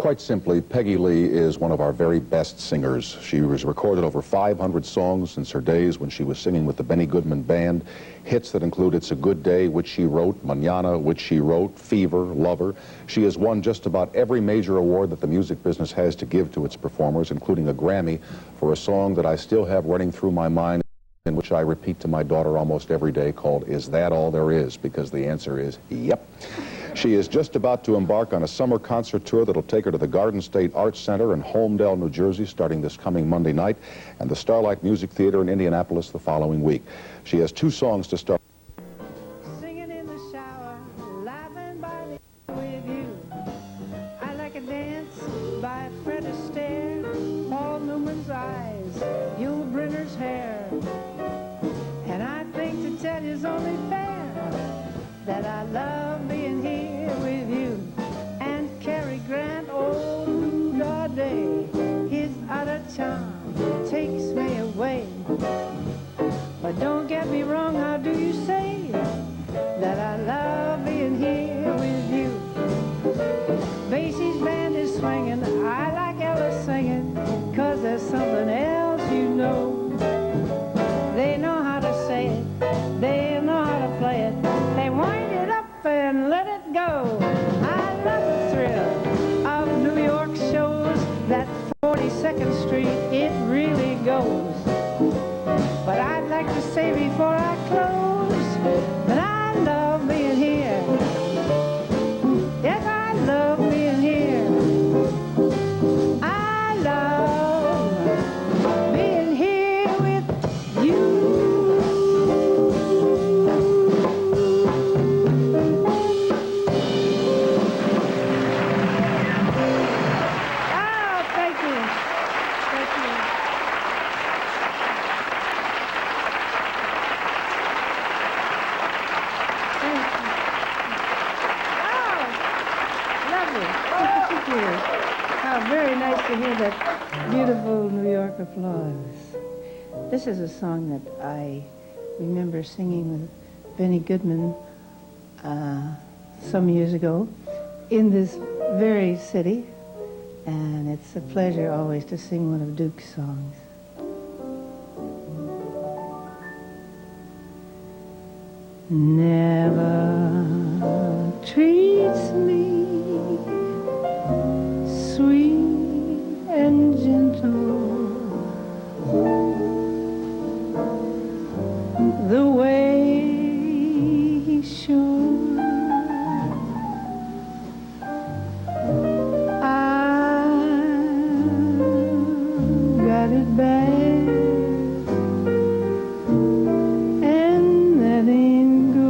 Quite simply, Peggy Lee is one of our very best singers. She has recorded over 500 songs since her days when she was singing with the Benny Goodman Band. Hits that include It's a Good Day, which she wrote, Manana, which she wrote, Fever, Lover. She has won just about every major award that the music business has to give to its performers, including a Grammy for a song that I still have running through my mind, in which I repeat to my daughter almost every day, called Is That All There Is? Because the answer is yep. She is just about to embark on a summer concert tour that'll take her to the Garden State Arts Center in Holmdel, New Jersey, starting this coming Monday night, and the Starlight Music Theater in Indianapolis the following week. She has two songs to start. Singing in the shower, laughing by the with you. I like a dance by Fred Astaire, Paul Newman's eyes, Yul Brynner's hair. And I think to tell you's only fair that I love being here with you. And Cary Grant, oh, Day, his utter charm takes me away. But don't get me wrong, how do you say that I love being here with you? Basie's band is swinging, I like Ella singing, 'cause there's something else you know. They know how to say it, they know how to play it, they wind it up and let it go. I love the thrill of New York shows, that 42nd Street, it really goes. But I'd like to say before I close that I love being here. Yes, I love being here. I love being here with you. Oh, thank you. Thank you. Thank you. Oh, very nice to hear that beautiful New York applause. This is a song that I remember singing with Benny Goodman some years ago in this very city, and it's a pleasure always to sing one of Duke's songs. Never treats me sweet and gentle the way he should. I got it bad, and that ain't good.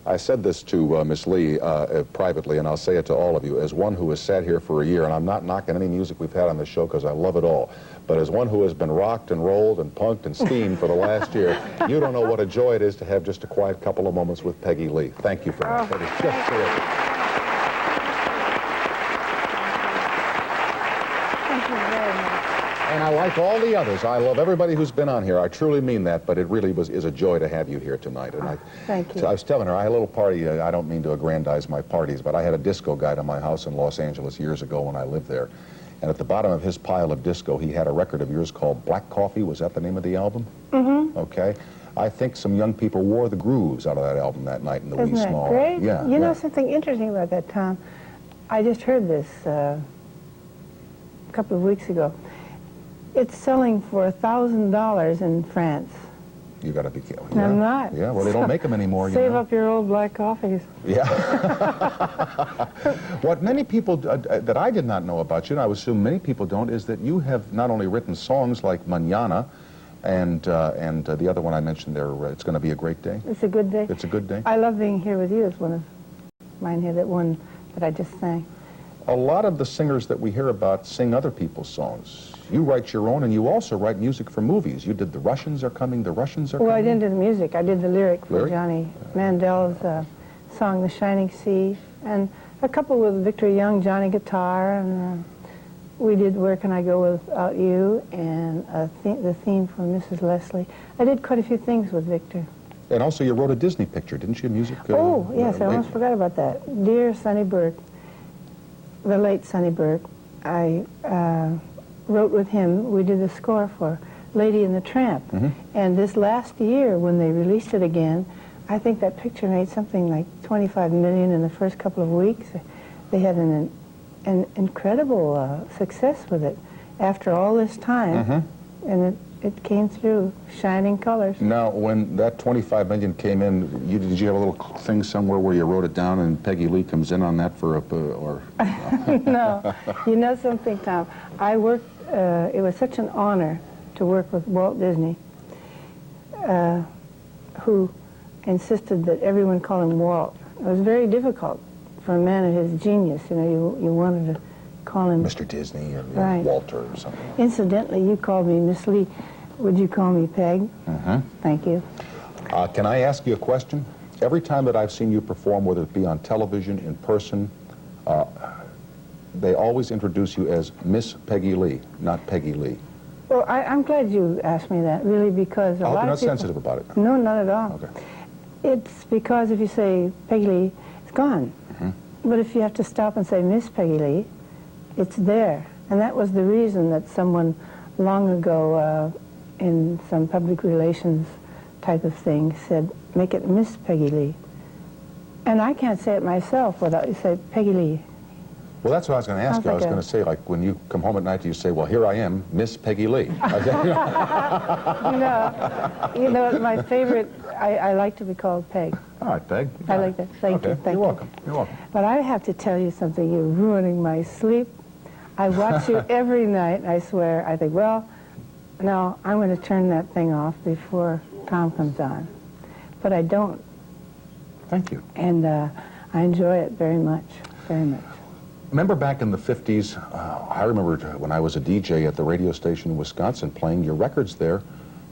I said this to Miss Lee privately, and I'll say it to all of you, as one who has sat here for a year, and I'm not knocking any music we've had on the show because I love it all, but as one who has been rocked and rolled and punked and steamed for the last year, you don't know what a joy it is to have just a quiet couple of moments with Peggy Lee. Thank you for that. That is just terrific. Thank you very much. And I like all the others. I love everybody who's been on here. I truly mean that, but it really is a joy to have you here tonight. And Thank you. I was telling her, I had a little party. I don't mean to aggrandize my parties, but I had a disco guy to my house in Los Angeles years ago when I lived there. And at the bottom of his pile of disco, he had a record of yours called Black Coffee. Was that the name of the album? Mm-hmm. Okay. I think some young people wore the grooves out of that album that night in the Isn't wee that small. great? Yeah. You know something interesting about that, Tom? I just heard this a couple of weeks ago. It's selling for $1,000 in France. You got to be careful. Yeah. I'm not. Yeah, well, they don't make them anymore. Save you know? up your old black coffees. Yeah. What many people that I did not know about you, and I would assume many people don't, is that you have not only written songs like Mañana and the other one I mentioned there, It's Gonna Be a Great Day. It's a good day. It's a good day. I love being here with you. It's one of mine here, that one that I just sang. A lot of the singers that we hear about sing other people's songs. You write your own, and you also write music for movies. You did The Russians Are Coming, The Russians Are Coming. Well, I didn't do the music. I did the lyric for Lyric? Johnny Mandel's song, The Shining Sea, and a couple with Victor Young, Johnny Guitar, and we did Where Can I Go Without You, and the theme for Mrs. Leslie. I did quite a few things with Victor. And also you wrote a Disney picture, didn't you, music? Oh, yes, I almost forgot about that. Dear Sonny Burke, the late Sonny Burke, I wrote with him. We did the score for Lady and the Tramp. Mm-hmm. And this last year, when they released it again, I think that picture made something like $25 million in the first couple of weeks. They had an incredible success with it after all this time. Mm-hmm. And it came through shining colors. Now, when that $25 million came in, did you have a little thing somewhere where you wrote it down and Peggy Lee comes in on that for or? No. You know something, Tom? I worked, it was such an honor to work with Walt Disney, who insisted that everyone call him Walt. It was very difficult for a man of his genius. You know, you wanted to call him Mr. Disney or right. Walter or something. Incidentally, you called me Miss Lee. Would you call me Peg? Mm-hmm. Thank you. Can I ask you a question? Every time that I've seen you perform, whether it be on television, in person, they always introduce you as Miss Peggy Lee, not Peggy Lee. Well, I'm glad you asked me that, really, because I hope lot you're not of people... sensitive about it. No, not at all. Okay. It's because if you say Peggy Lee, it's gone. Mm-hmm. But if you have to stop and say Miss Peggy Lee, it's there. And that was the reason that someone long ago in some public relations type of thing said, make it Miss Peggy Lee. And I can't say it myself without you say Peggy Lee. Well, that's what I was going to ask you. I was going to say, like, when you come home at night, do you say, well, here I am, Miss Peggy Lee? You know, my favorite, I like to be called Peg. All right, Peg. I like that. Thank you. You're welcome. You're welcome. But I have to tell you something. You're ruining my sleep. I watch you every night, I swear. I think, well, no, I'm going to turn that thing off before Tom comes on. But I don't. Thank you. And I enjoy it very much, very much. Remember back in the 50s, I remember when I was a DJ at the radio station in Wisconsin playing your records there,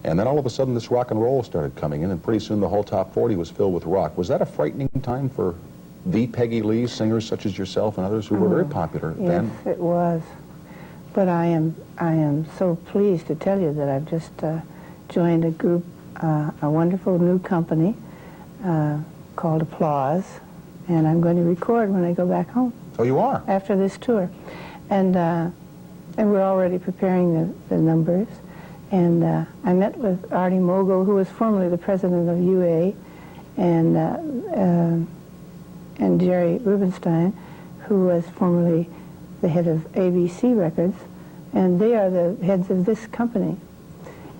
and then all of a sudden this rock and roll started coming in, and pretty soon the whole top 40 was filled with rock. Was that a frightening time for the Peggy Lee, singers such as yourself and others who were very popular then? Yes, it was. But I am so pleased to tell you that I've just joined a group, a wonderful new company called Applause, and I'm going to record when I go back home. Oh, you are? After this tour. And we're already preparing the numbers. And I met with Artie Mogul, who was formerly the president of UA, and Jerry Rubinstein, who was formerly the head of ABC Records, and they are the heads of this company.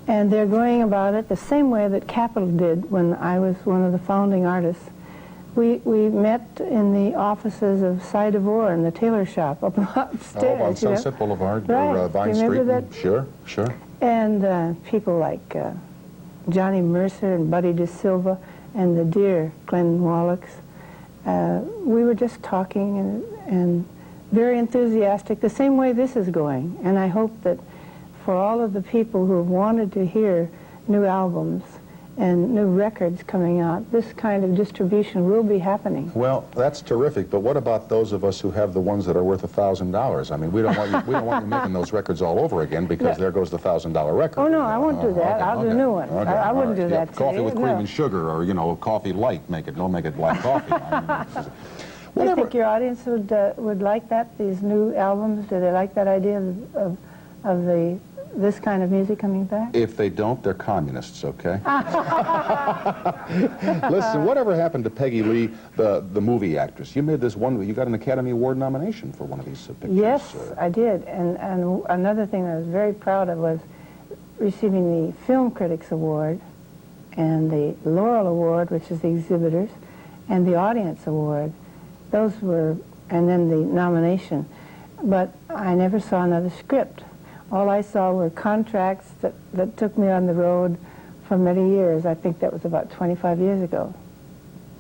And they're going about it the same way that Capitol did when I was one of the founding artists. We met in the offices of Cy DeVore in the tailor shop up upstairs. Oh, on Sunset Boulevard right. or Vine Street? That? Sure, sure. And people like Johnny Mercer and Buddy DeSilva and the dear Glenn Wallachs. We were just talking and very enthusiastic, the same way this is going. And I hope that for all of the people who have wanted to hear new albums and new records coming out, this kind of distribution will be happening. Well, that's terrific, but what about those of us who have the ones that are worth $1,000? I mean, we don't want you making those records all over again, because there goes the $1,000 record. Oh, no, I won't do that. I'll do new ones. Okay, I wouldn't do yeah, that coffee to with you. cream No. and sugar, or, you know, coffee light. Don't make it black coffee. I mean, I think your audience would like that, these new albums. Do they like that idea of this kind of music coming back? If they don't, they're communists, okay? Listen, whatever happened to Peggy Lee, the movie actress? You made this one, you got an Academy Award nomination for one of these pictures. Yes, I did. And another thing I was very proud of was receiving the Film Critics Award and the Laurel Award, which is the exhibitors, and the Audience Award. Those were, and then the nomination. But I never saw another script. All I saw were contracts that took me on the road for many years. I think that was about 25 years ago.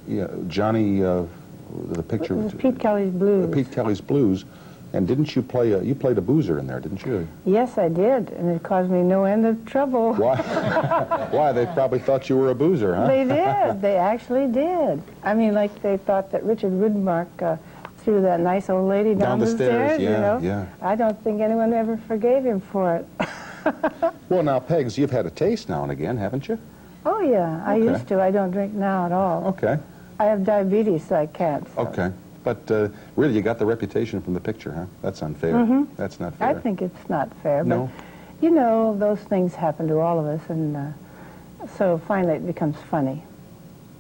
Yeah, Johnny, the picture... It was Pete Kelly's Blues. Pete Kelly's Blues. And didn't you play you played a boozer in there, didn't you? Yes, I did, and it caused me no end of trouble. Why? Why? They probably thought you were a boozer, huh? They did. They actually did. I mean, like they thought that Richard Widmark threw that nice old lady down the stairs, yeah, you know? Yeah. I don't think anyone ever forgave him for it. Well, now, Pegs, you've had a taste now and again, haven't you? Oh, yeah, I used to. I don't drink now at all. Okay. I have diabetes, so I can't. So. Okay. But really, you got the reputation from the picture, huh? That's unfair. Mm-hmm. That's not fair. I think it's not fair, No. but, you know, those things happen to all of us, and so finally it becomes funny.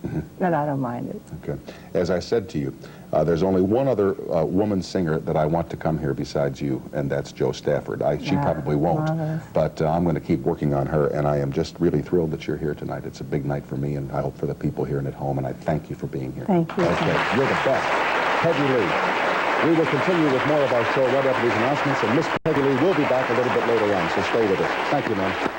Mm-hmm. And I don't mind it. Okay. As I said to you, there's only one other woman singer that I want to come here besides you, and that's Jo Stafford. She probably won't, marvelous. but I'm going to keep working on her, and I am just really thrilled that you're here tonight. It's a big night for me, and I hope for the people here and at home, and I thank you for being here. Thank you. Okay. You're the best. Peggy Lee. We will continue with more of our show right after these announcements, and Miss Peggy Lee will be back a little bit later on, so stay with us. Thank you, ma'am.